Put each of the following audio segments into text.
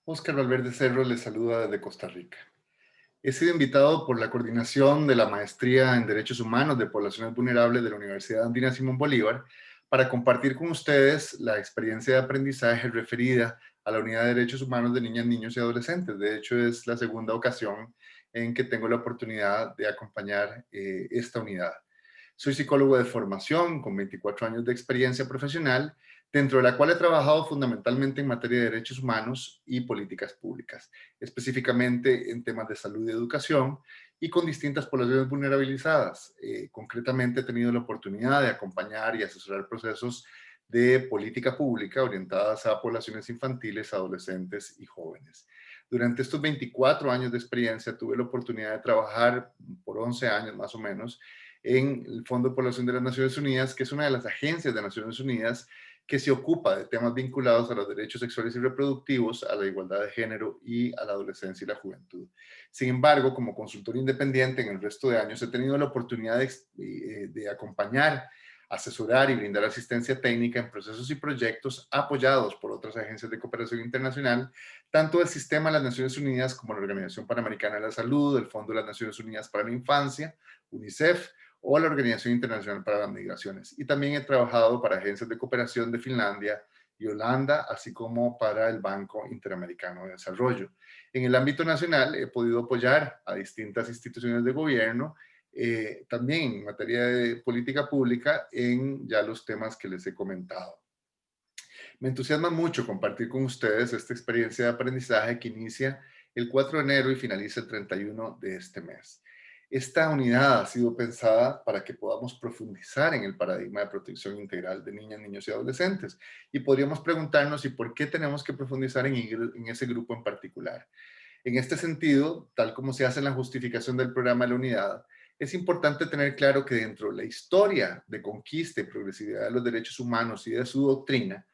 Óscar Valverde Cerro les saluda desde Costa Rica. He sido invitado por la coordinación de la Maestría en Derechos Humanos de Poblaciones Vulnerables de la Universidad Andina Simón Bolívar para compartir con ustedes la experiencia de aprendizaje referida a la Unidad de Derechos Humanos de Niñas, Niños y Adolescentes. De hecho, es la segunda ocasión en que tengo la oportunidad de acompañar esta unidad. Soy psicólogo de formación con 24 años de experiencia profesional, dentro de la cual he trabajado fundamentalmente en materia de derechos humanos y políticas públicas, específicamente en temas de salud y educación y con distintas poblaciones vulnerabilizadas. Concretamente he tenido la oportunidad de acompañar y asesorar procesos de política pública orientadas a poblaciones infantiles, adolescentes y jóvenes. Durante estos 24 años de experiencia tuve la oportunidad de trabajar por 11 años más o menos en el Fondo de Población de las Naciones Unidas, que es una de las agencias de Naciones Unidas que se ocupa de temas vinculados a los derechos sexuales y reproductivos, a la igualdad de género y a la adolescencia y la juventud. Sin embargo, como consultor independiente en el resto de años, he tenido la oportunidad de acompañar, asesorar y brindar asistencia técnica en procesos y proyectos apoyados por otras agencias de cooperación internacional, tanto del Sistema de las Naciones Unidas como la Organización Panamericana de la Salud, el Fondo de las Naciones Unidas para la Infancia, UNICEF, o la Organización Internacional para las Migraciones. Y también he trabajado para agencias de cooperación de Finlandia y Holanda, así como para el Banco Interamericano de Desarrollo. En el ámbito nacional he podido apoyar a distintas instituciones de gobierno, también en materia de política pública, en ya los temas que les he comentado. Me entusiasma mucho compartir con ustedes esta experiencia de aprendizaje que inicia el 4 de enero y finaliza el 31 de este mes. Esta unidad ha sido pensada para que podamos profundizar en el paradigma de protección integral de niñas, niños y adolescentes. Y podríamos preguntarnos, ¿y por qué tenemos que profundizar en ese grupo en particular? En este sentido, tal como se hace en la justificación del programa de la unidad, es importante tener claro que dentro de la historia de conquista y progresividad de los derechos humanos y de su doctrina,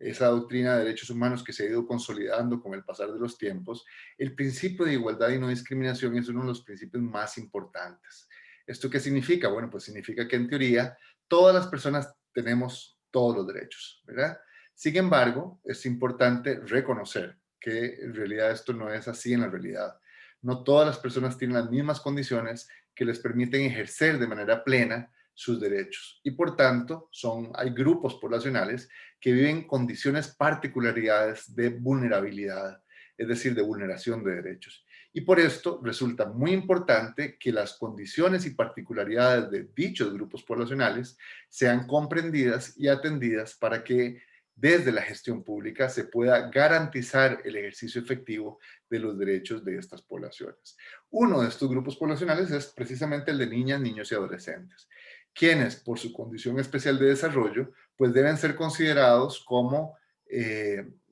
esa doctrina de derechos humanos que se ha ido consolidando con el pasar de los tiempos, el principio de igualdad y no discriminación es uno de los principios más importantes. ¿Esto qué significa? Bueno, pues significa que en teoría todas las personas tenemos todos los derechos, ¿verdad? Sin embargo, es importante reconocer que en realidad esto no es así en la realidad. No todas las personas tienen las mismas condiciones que les permiten ejercer de manera plena sus derechos. Y por tanto, hay grupos poblacionales que viven condiciones particularidades de vulnerabilidad, es decir, de vulneración de derechos. Y por esto resulta muy importante que las condiciones y particularidades de dichos grupos poblacionales sean comprendidas y atendidas para que desde la gestión pública se pueda garantizar el ejercicio efectivo de los derechos de estas poblaciones. Uno de estos grupos poblacionales es precisamente el de niñas, niños y adolescentes, quienes por su condición especial de desarrollo pues deben ser considerados como,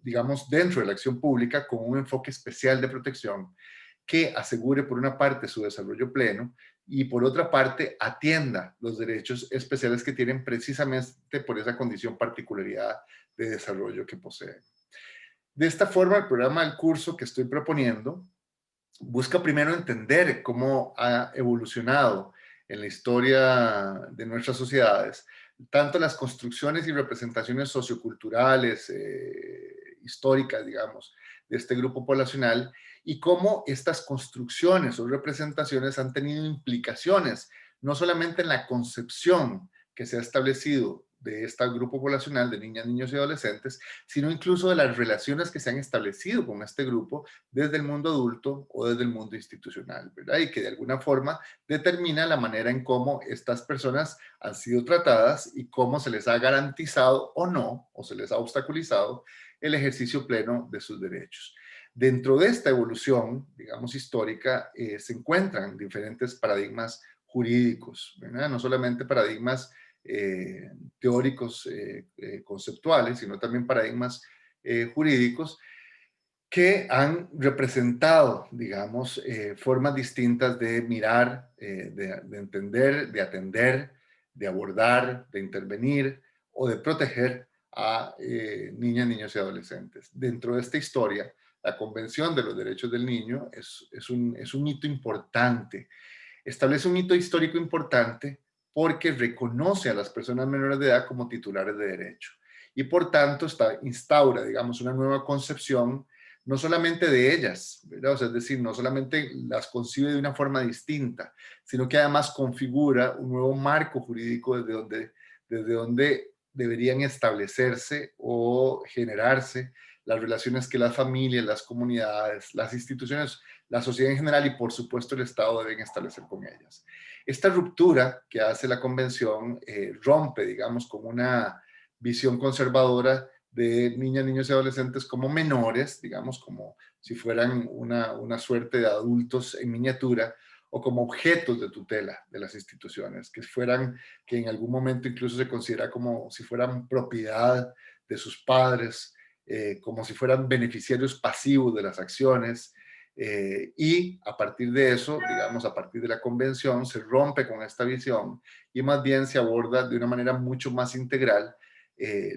digamos, dentro de la acción pública con un enfoque especial de protección que asegure por una parte su desarrollo pleno y por otra parte atienda los derechos especiales que tienen precisamente por esa condición particularidad de desarrollo que poseen. De esta forma, el programa del curso que estoy proponiendo busca primero entender cómo ha evolucionado en la historia de nuestras sociedades, tanto las construcciones y representaciones socioculturales, históricas, digamos, de este grupo poblacional, y cómo estas construcciones o representaciones han tenido implicaciones, no solamente en la concepción que se ha establecido de este grupo poblacional de niñas, niños y adolescentes, sino incluso de las relaciones que se han establecido con este grupo desde el mundo adulto o desde el mundo institucional, ¿verdad? Y que de alguna forma determina la manera en cómo estas personas han sido tratadas y cómo se les ha garantizado o no, o se les ha obstaculizado el ejercicio pleno de sus derechos. Dentro de esta evolución, digamos, histórica, se encuentran diferentes paradigmas jurídicos, ¿verdad? No solamente paradigmas teóricos, conceptuales, sino también paradigmas jurídicos que han representado, digamos, formas distintas de mirar, de entender, de atender, de abordar, de intervenir o de proteger a niñas, niños y adolescentes. Dentro de esta historia, la Convención de los Derechos del Niño es un hito importante. Establece un hito histórico importante porque reconoce a las personas menores de edad como titulares de derecho y por tanto instaura, digamos, una nueva concepción no solamente de ellas, ¿verdad? O sea, es decir, no solamente las concibe de una forma distinta, sino que además configura un nuevo marco jurídico desde donde deberían establecerse o generarse las relaciones que las familias, las comunidades, las instituciones, la sociedad en general y por supuesto el Estado deben establecer con ellas. Esta ruptura que hace la convención rompe, digamos, con una visión conservadora de niñas, niños y adolescentes como menores, digamos, como si fueran una suerte de adultos en miniatura o como objetos de tutela de las instituciones, que en algún momento incluso se considera como si fueran propiedad de sus padres, como si fueran beneficiarios pasivos de las acciones, y a partir de eso, digamos, a partir de la convención, se rompe con esta visión y más bien se aborda de una manera mucho más integral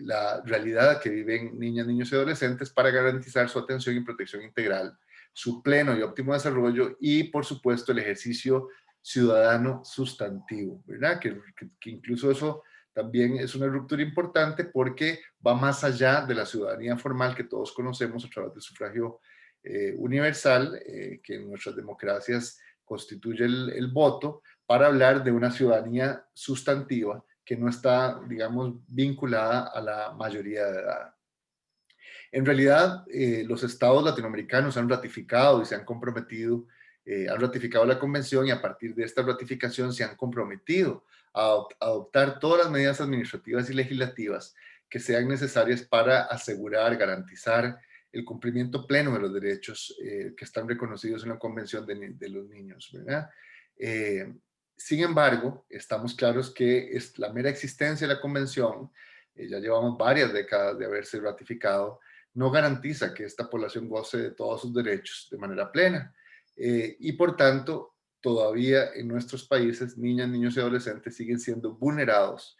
la realidad que viven niñas, niños y adolescentes para garantizar su atención y protección integral, su pleno y óptimo desarrollo y, por supuesto, el ejercicio ciudadano sustantivo, ¿verdad? Que incluso eso también es una ruptura importante porque va más allá de la ciudadanía formal que todos conocemos a través del sufragio universal, que en nuestras democracias constituye el voto, para hablar de una ciudadanía sustantiva que no está, digamos, vinculada a la mayoría de edad. En realidad, los estados latinoamericanos han ratificado y se han comprometido, han ratificado la convención y a partir de esta ratificación se han comprometido a adoptar todas las medidas administrativas y legislativas que sean necesarias para asegurar, garantizar el cumplimiento pleno de los derechos que están reconocidos en la Convención de los Niños, ¿verdad? Eh, Sin embargo, estamos claros que es la mera existencia de la Convención, ya llevamos varias décadas de haberse ratificado, no garantiza que esta población goce de todos sus derechos de manera plena. Y por tanto, todavía en nuestros países, niñas, niños y adolescentes siguen siendo vulnerados,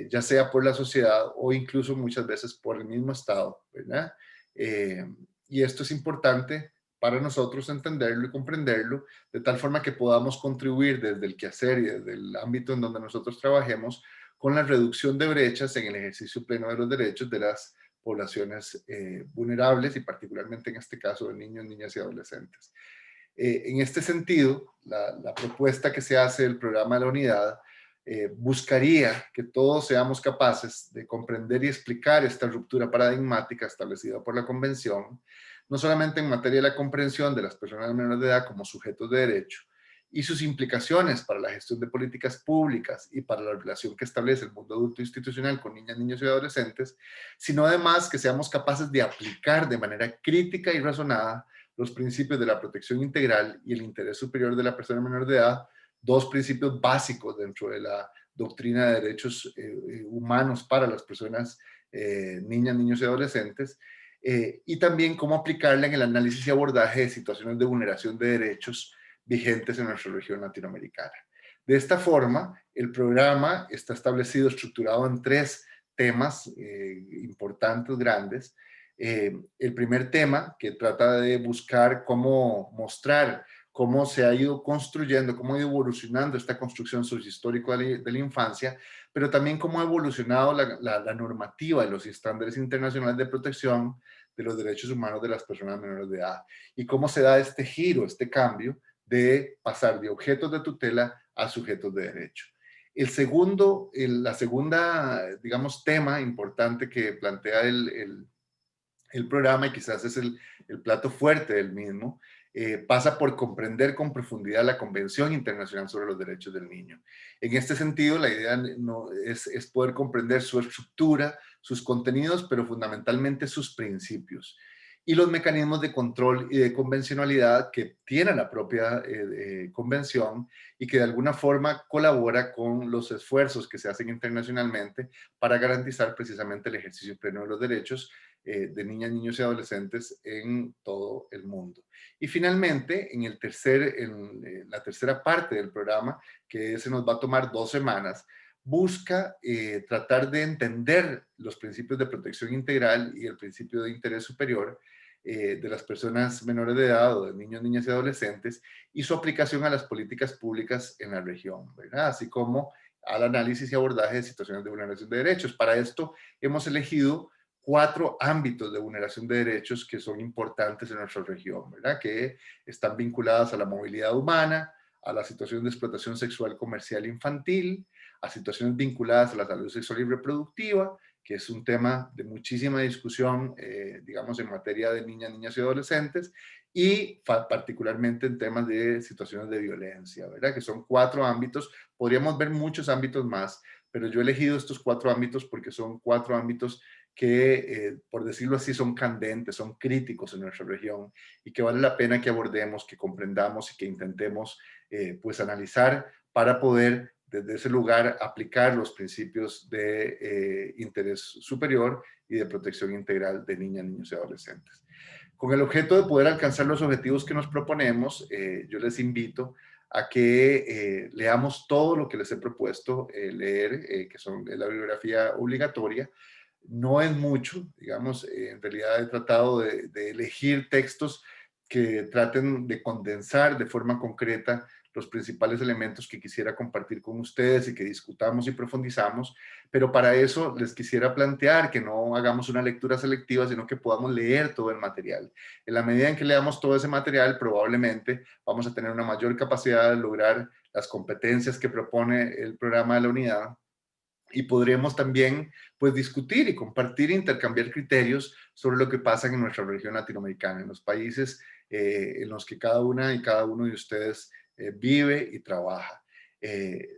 ya sea por la sociedad o incluso muchas veces por el mismo Estado, ¿verdad? Eh, y esto es importante para nosotros entenderlo y comprenderlo, de tal forma que podamos contribuir desde el quehacer y desde el ámbito en donde nosotros trabajemos con la reducción de brechas en el ejercicio pleno de los derechos de las poblaciones vulnerables y particularmente en este caso de niños, niñas y adolescentes. En este sentido, la propuesta que se hace del programa de la unidad buscaría que todos seamos capaces de comprender y explicar esta ruptura paradigmática establecida por la Convención, no solamente en materia de la comprensión de las personas menores de edad como sujetos de derecho y sus implicaciones para la gestión de políticas públicas y para la relación que establece el mundo adulto institucional con niñas, niños y adolescentes, sino además que seamos capaces de aplicar de manera crítica y razonada los principios de la protección integral y el interés superior de la persona menor de edad, dos principios básicos dentro de la doctrina de derechos humanos para las personas, niñas, niños y adolescentes, y también cómo aplicarla en el análisis y abordaje de situaciones de vulneración de derechos vigentes en nuestra región latinoamericana. De esta forma, el programa está establecido, estructurado en tres temas importantes, grandes. El primer tema, que trata de buscar cómo mostrar cómo se ha ido construyendo, cómo ha ido evolucionando esta construcción sociohistórica de la infancia, pero también cómo ha evolucionado la normativa y los estándares internacionales de protección de los derechos humanos de las personas menores de edad, y cómo se da este giro, este cambio de pasar de objetos de tutela a sujetos de derecho. La segunda, digamos, tema importante que plantea el programa, y quizás es el plato fuerte del mismo, pasa por comprender con profundidad la Convención Internacional sobre los Derechos del Niño. En este sentido, la idea no, es poder comprender su estructura, sus contenidos, pero fundamentalmente sus principios y los mecanismos de control y de convencionalidad que tiene la propia convención y que de alguna forma colabora con los esfuerzos que se hacen internacionalmente para garantizar precisamente el ejercicio pleno de los derechos de niñas, niños y adolescentes en todo el mundo. Y finalmente, en la tercera parte del programa, que se nos va a tomar 2 semanas, busca tratar de entender los principios de protección integral y el principio de interés superior de las personas menores de edad o de niños, niñas y adolescentes y su aplicación a las políticas públicas en la región, ¿verdad? Así como al análisis y abordaje de situaciones de vulneración de derechos. Para esto hemos elegido 4 ámbitos de vulneración de derechos que son importantes en nuestra región, ¿verdad? Que están vinculadas a la movilidad humana, a la situación de explotación sexual comercial infantil, a situaciones vinculadas a la salud sexual y reproductiva, que es un tema de muchísima discusión, digamos, en materia de niñas, niñas y adolescentes, y particularmente en temas de situaciones de violencia, ¿verdad? Que son 4 ámbitos. Podríamos ver muchos ámbitos más, pero yo he elegido estos 4 ámbitos porque son 4 ámbitos que, por decirlo así, son candentes, son críticos en nuestra región y que vale la pena que abordemos, que comprendamos y que intentemos pues analizar para poder desde ese lugar aplicar los principios de interés superior y de protección integral de niñas, niños y adolescentes. Con el objeto de poder alcanzar los objetivos que nos proponemos, yo les invito a que leamos todo lo que les he propuesto leer, que son la bibliografía obligatoria. No es mucho, digamos, en realidad he tratado de elegir textos que traten de condensar de forma concreta los principales elementos que quisiera compartir con ustedes y que discutamos y profundizamos, pero para eso les quisiera plantear que no hagamos una lectura selectiva, sino que podamos leer todo el material. En la medida en que leamos todo ese material, probablemente vamos a tener una mayor capacidad de lograr las competencias que propone el programa de la unidad y podremos también pues discutir y compartir e intercambiar criterios sobre lo que pasa en nuestra región latinoamericana, en los países en los que cada una y cada uno de ustedes vive y trabaja.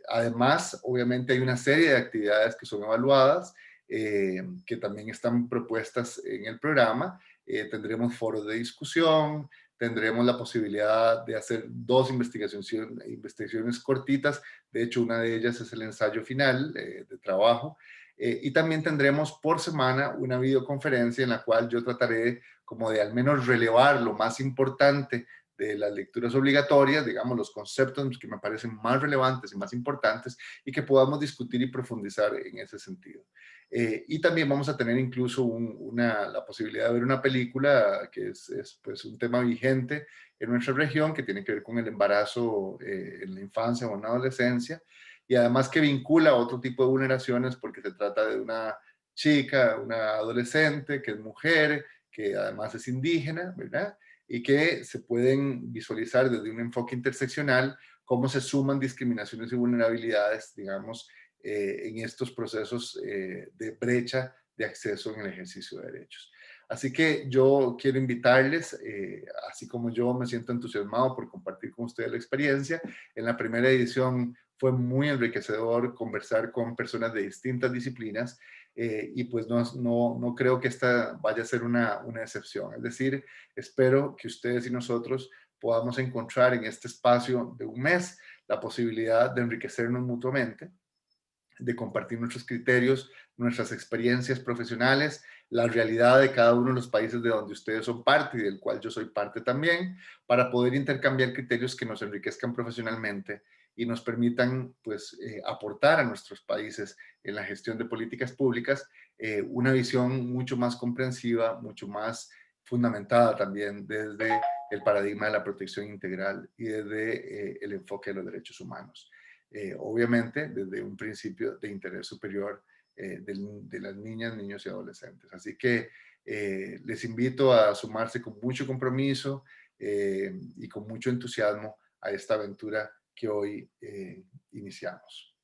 Además, obviamente hay una serie de actividades que son evaluadas, que también están propuestas en el programa. Tendremos foros de discusión, tendremos la posibilidad de hacer 2 investigaciones cortitas. De hecho, una de ellas es el ensayo final de trabajo. Y también tendremos por semana una videoconferencia en la cual yo trataré como de al menos relevar lo más importante de las lecturas obligatorias, digamos, los conceptos que me parecen más relevantes y más importantes y que podamos discutir y profundizar en ese sentido. Y también vamos a tener incluso la posibilidad de ver una película que es pues un tema vigente en nuestra región que tiene que ver con el embarazo en la infancia o en la adolescencia y además que vincula a otro tipo de vulneraciones porque se trata de una chica, una adolescente que es mujer, que además es indígena, ¿verdad? Y que se pueden visualizar desde un enfoque interseccional cómo se suman discriminaciones y vulnerabilidades, digamos, en estos procesos de brecha de acceso en el ejercicio de derechos. Así que yo quiero invitarles, así como yo me siento entusiasmado por compartir con ustedes la experiencia, en la primera edición fue muy enriquecedor conversar con personas de distintas disciplinas y pues no creo que esta vaya a ser una excepción. Es decir, espero que ustedes y nosotros podamos encontrar en este espacio de un mes la posibilidad de enriquecernos mutuamente, de compartir nuestros criterios, nuestras experiencias profesionales, la realidad de cada uno de los países de donde ustedes son parte y del cual yo soy parte también, para poder intercambiar criterios que nos enriquezcan profesionalmente y nos permitan pues aportar a nuestros países en la gestión de políticas públicas una visión mucho más comprensiva, mucho más fundamentada también desde el paradigma de la protección integral y desde el enfoque de los derechos humanos. Obviamente desde un principio de interés superior de las niñas, niños y adolescentes. Así que les invito a sumarse con mucho compromiso y con mucho entusiasmo a esta aventura que hoy iniciamos.